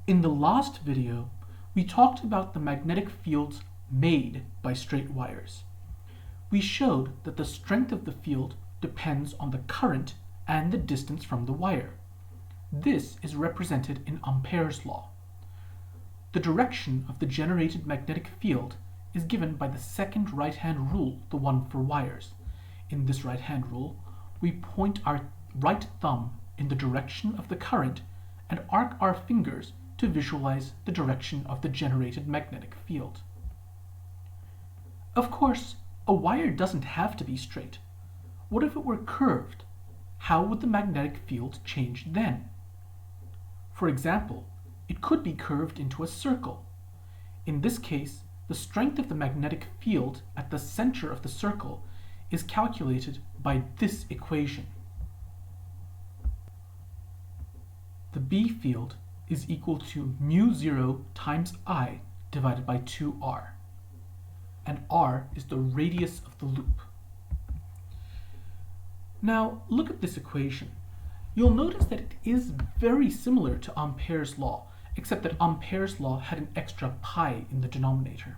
In the last video, we talked about the magnetic fields made by straight wires. We showed that the strength of the field depends on the current and the distance from the wire. This is represented in Ampere's law. The direction of the generated magnetic field is given by the second right-hand rule, the one for wires. In this right-hand rule, we point our right thumb in the direction of the current and arc our fingers to visualize the direction of the generated magnetic field. Of course, a wire doesn't have to be straight. What if it were curved? How would the magnetic field change then? For example, it could be curved into a circle. In this case, the strength of the magnetic field at the center of the circle is calculated by this equation. The B field is equal to μ0 times I divided by 2r. And r is the radius of the loop. Now, look at this equation. You'll notice that it is very similar to Ampere's law, except that Ampere's law had an extra pi in the denominator.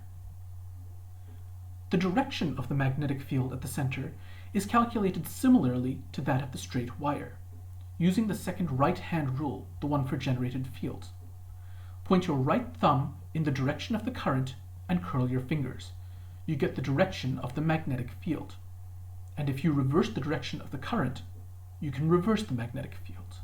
The direction of the magnetic field at the center is calculated similarly to that of the straight wire, using the second right-hand rule, the one for generated fields. Point your right thumb in the direction of the current and curl your fingers. You get the direction of the magnetic field. And if you reverse the direction of the current, you can reverse the magnetic field.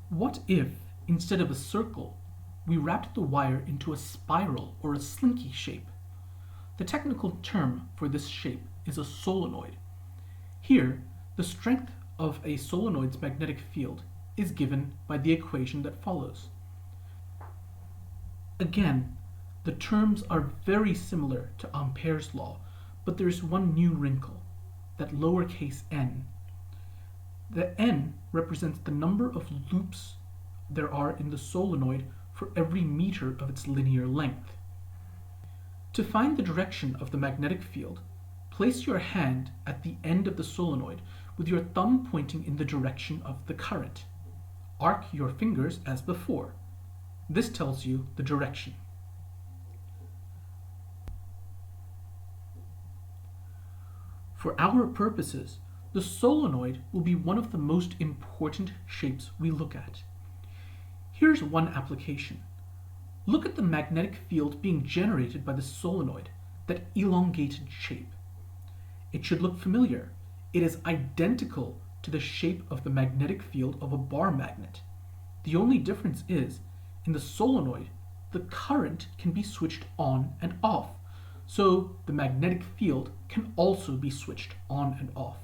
What if, instead of a circle, we wrapped the wire into a spiral or a slinky shape? The technical term for this shape is a solenoid. Here, the strength of a solenoid's magnetic field is given by the equation that follows. Again, the terms are very similar to Ampere's law, but there's one new wrinkle, that lowercase n. The n represents the number of loops there are in the solenoid for every meter of its linear length. To find the direction of the magnetic field, place your hand at the end of the solenoid with your thumb pointing in the direction of the current. Arc your fingers as before. This tells you the direction. For our purposes, the solenoid will be one of the most important shapes we look at. Here's one application. Look at the magnetic field being generated by the solenoid, that elongated shape. It should look familiar. It is identical to the shape of the magnetic field of a bar magnet. The only difference is, in the solenoid, the current can be switched on and off, so the magnetic field can also be switched on and off.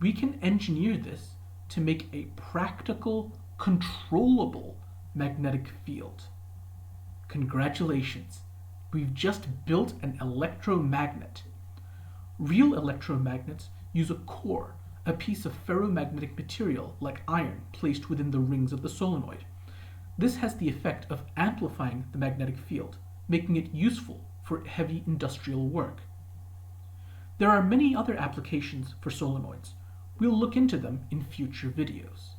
We can engineer this to make a practical, controllable magnetic field. Congratulations, we've just built an electromagnet. Real electromagnets use a core, a piece of ferromagnetic material like iron placed within the rings of the solenoid. This has the effect of amplifying the magnetic field, making it useful for heavy industrial work. There are many other applications for solenoids. We'll look into them in future videos.